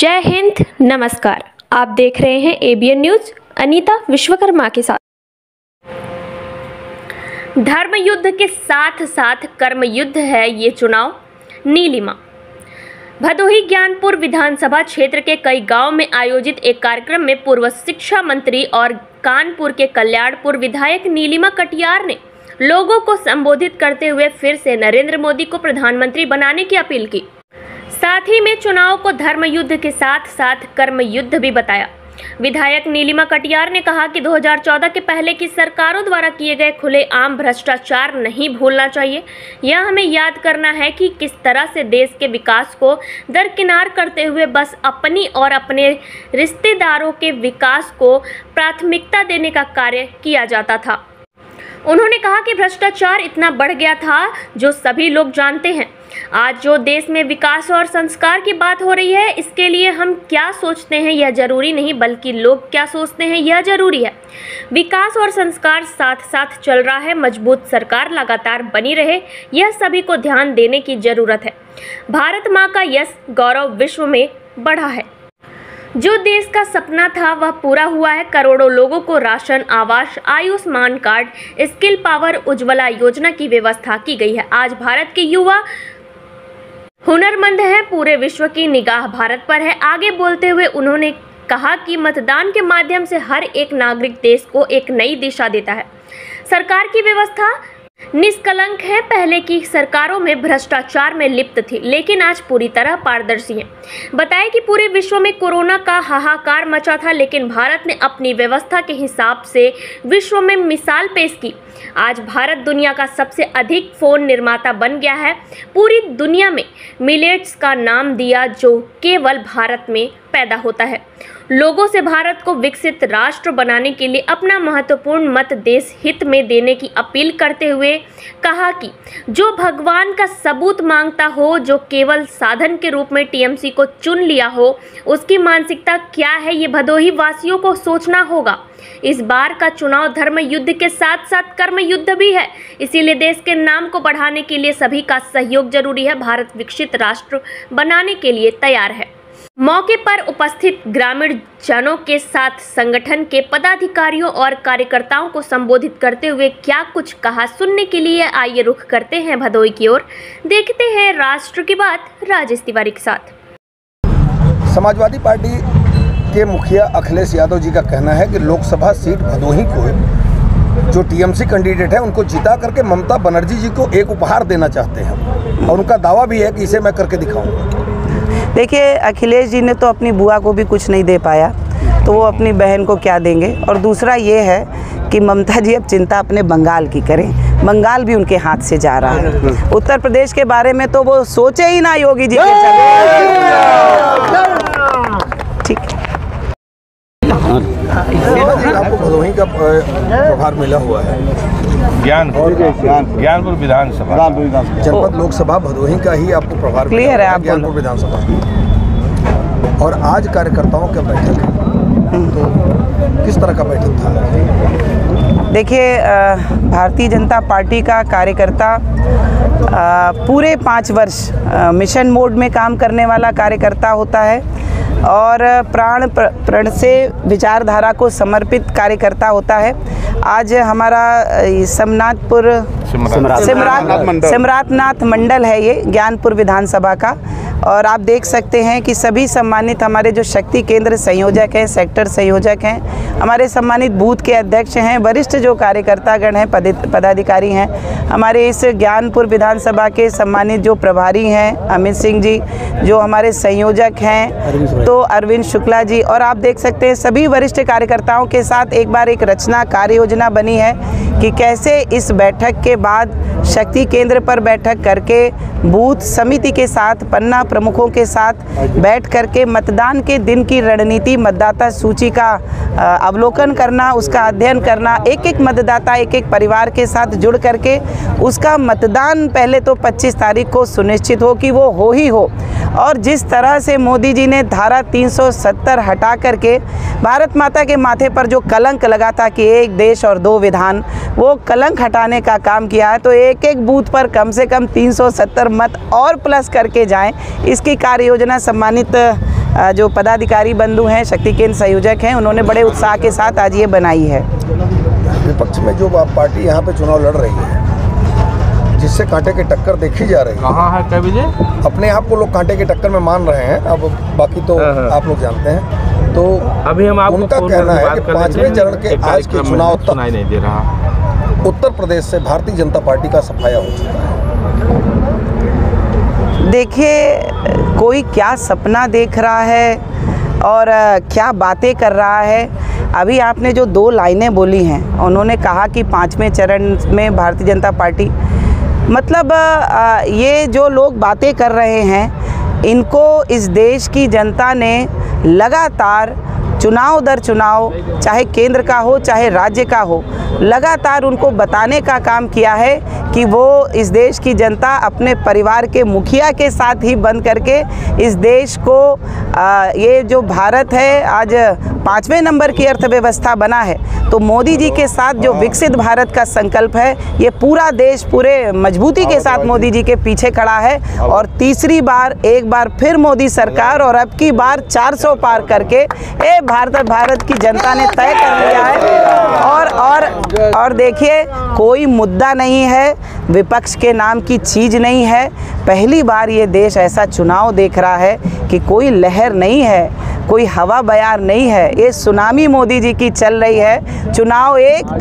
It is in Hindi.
जय हिंद, नमस्कार। आप देख रहे हैं एबीएन न्यूज। अनीता विश्वकर्मा के साथ। धर्म युद्ध के साथ साथ कर्म युद्ध है ये चुनाव। नीलिमा। भदोही ज्ञानपुर विधानसभा क्षेत्र के कई गांव में आयोजित एक कार्यक्रम में पूर्व शिक्षा मंत्री और कानपुर के कल्याणपुर विधायक नीलिमा कटियार ने लोगों को संबोधित करते हुए फिर से नरेंद्र मोदी को प्रधानमंत्री बनाने की अपील की। साथ ही में चुनाव को धर्म युद्ध के साथ साथ कर्म युद्ध भी बताया। विधायक नीलिमा कटियार ने कहा कि 2014 के पहले की सरकारों द्वारा किए गए खुलेआम भ्रष्टाचार नहीं भूलना चाहिए। यह हमें याद करना है कि किस तरह से देश के विकास को दरकिनार करते हुए बस अपनी और अपने रिश्तेदारों के विकास को प्राथमिकता देने का कार्य किया जाता था। उन्होंने कहा कि भ्रष्टाचार इतना बढ़ गया था जो सभी लोग जानते हैं। आज जो देश में विकास और संस्कार की बात हो रही है, इसके लिए हम क्या सोचते हैं यह जरूरी नहीं, बल्कि लोग क्या सोचते हैं यह जरूरी है। विकास और संस्कार साथ साथ चल रहा है। मजबूत सरकार लगातार बनी रहे, यह सभी को ध्यान देने की जरूरत है। भारत माँ का यश गौरव विश्व में बढ़ा है। जो देश का सपना था वह पूरा हुआ है। करोड़ों लोगों को राशन, आवास, Ayushman card, skill power, Ujjwala योजना की व्यवस्था की गई है। आज भारत के युवा हुनरमंद है। पूरे विश्व की निगाह भारत पर है। आगे बोलते हुए उन्होंने कहा कि मतदान के माध्यम से हर एक नागरिक देश को एक नई दिशा देता है। सरकार की व्यवस्था निष्कलंक है। पहले की सरकारों में भ्रष्टाचार में लिप्त थी, लेकिन आज पूरी तरह पारदर्शी है। बताया कि पूरे विश्व में कोरोना का हाहाकार मचा था, लेकिन भारत ने अपनी व्यवस्था के हिसाब से विश्व में मिसाल पेश की। आज भारत दुनिया का सबसे अधिक फोन निर्माता बन गया है। पूरी दुनिया में मिलेट्स का नाम दिया जो केवल भारत में पैदा होता है। लोगों से भारत को विकसित राष्ट्र बनाने के लिए अपना महत्वपूर्ण मत देश हित में देने की अपील करते हुए कहा कि जो भगवान का सबूत मांगता हो, जो केवल साधन के रूप में टीएमसी को चुन लिया हो, उसकी मानसिकता क्या है ये भदोही वासियों को सोचना होगा। इस बार का चुनाव धर्म युद्ध के साथ साथ कर्म युद्ध भी है, इसीलिए देश के नाम को बढ़ाने के लिए सभी का सहयोग जरूरी है। भारत विकसित राष्ट्र बनाने के लिए तैयार है। मौके पर उपस्थित ग्रामीण जनों के साथ संगठन के पदाधिकारियों और कार्यकर्ताओं को संबोधित करते हुए क्या कुछ कहा, सुनने के लिए आइए रुख करते हैं भदोही की ओर। देखते हैं राष्ट्र की बात राजेश तिवारी के साथ। समाजवादी पार्टी के मुखिया अखिलेश यादव जी का कहना है कि लोकसभा सीट भदोही को जो टीएमसी कैंडिडेट है उनको जिता करके ममता बनर्जी जी को एक उपहार देना चाहते हैं, और उनका दावा भी है कि इसे मैं करके दिखाऊंगा। देखिए, अखिलेश जी ने तो अपनी बुआ को भी कुछ नहीं दे पाया, तो वो अपनी बहन को क्या देंगे। और दूसरा ये है कि ममता जी अब चिंता अपने बंगाल की करें। बंगाल भी उनके हाथ से जा रहा है। उत्तर प्रदेश के बारे में तो वो सोचे ही ना योगी जी के चले। ठीक है। आपको भदोही का प्रभार मिला हुआ है। ज्ञानपुर विधानसभा जनपद लोकसभा भदोही का ही आपको प्रभार क्लियर है। आप ज्ञानपुर विधानसभा और आज कार्यकर्ताओं का बैठक है, तो किस तरह का बैठक था? देखिए, भारतीय जनता पार्टी का कार्यकर्ता पूरे 5 वर्ष मिशन मोड में काम करने वाला कार्यकर्ता होता है और प्रण से विचारधारा को समर्पित कार्यकर्ता होता है। आज हमारा सिमरातनाथ मंडल है ये ज्ञानपुर विधानसभा का, और आप देख सकते हैं कि सभी सम्मानित हमारे जो शक्ति केंद्र संयोजक हैं, सेक्टर संयोजक हैं, हमारे सम्मानित बूथ के अध्यक्ष हैं, वरिष्ठ जो कार्यकर्तागण हैं, पदाधिकारी हैं, हमारे इस ज्ञानपुर विधानसभा के सम्मानित जो प्रभारी हैं अमित सिंह जी, जो हमारे संयोजक हैं तो अरविंद शुक्ला जी, और आप देख सकते हैं सभी वरिष्ठ कार्यकर्ताओं के साथ एक बार एक रचना कार्य योजना बनी है कि कैसे इस बैठक के बाद शक्ति केंद्र पर बैठक करके बूथ समिति के साथ, पन्ना प्रमुखों के साथ बैठ करके मतदान के दिन की रणनीति, मतदाता सूची का अवलोकन करना, उसका अध्ययन करना, एक एक मतदाता, एक एक परिवार के साथ जुड़ करके उसका मतदान पहले तो 25 तारीख को सुनिश्चित हो कि वो हो ही हो। और जिस तरह से मोदी जी ने धारा 370 हटा करके भारत माता के माथे पर जो कलंक लगा था कि एक देश और 2 विधान, वो कलंक हटाने का काम किया है। तो एक एक बूथ पर कम से कम 370 मत और प्लस करके जाएं, इसकी कार्य योजना सम्मानित जो पदाधिकारी बंधु हैं, शक्ति केंद्र संयोजक हैं, उन्होंने बड़े उत्साह के साथ आज ये बनाई है। विपक्ष में जो पार्टी यहाँ पे चुनाव लड़ रही है, जिससे कांटे की टक्कर देखी जा रही है, कहाँ है क्या विजय? अपने आप को लोग कांटे की टक्कर में मान रहे हैं, अब बाकी तो आप लोग जानते हैं। तो अभी हम आपको उनका कहना है कि 5वें चरण के आज के चुनाव तक सुनाई नहीं दे रहा, उत्तर प्रदेश से भारतीय जनता पार्टी का सफाया हो चुका है। देखिए, कोई क्या सपना देख रहा है और क्या बातें कर रहा है। अभी आपने जो 2 लाइनें बोली हैं, उन्होंने कहा कि 5वें चरण में भारतीय जनता पार्टी, मतलब ये जो लोग बातें कर रहे हैं, इनको इस देश की जनता ने लगातार चुनाव दर चुनाव, चाहे केंद्र का हो चाहे राज्य का हो, लगातार उनको बताने का काम किया है कि वो इस देश की जनता अपने परिवार के मुखिया के साथ ही बंद करके इस देश को ये जो भारत है आज 5वें नंबर की अर्थव्यवस्था बना है, तो मोदी जी के साथ जो विकसित भारत का संकल्प है, ये पूरा देश पूरे मजबूती के साथ मोदी जी के पीछे खड़ा है। और तीसरी बार एक बार फिर मोदी सरकार, और अब की बार 400 पार करके भारत की जनता ने तय कर लिया है। और देखिए, कोई मुद्दा नहीं है, विपक्ष के नाम की चीज़ नहीं है। पहली बार ये देश ऐसा चुनाव देख रहा है कि कोई लहर नहीं है, कोई हवा बयार नहीं है, ये सुनामी मोदी जी की चल रही है। चुनाव एक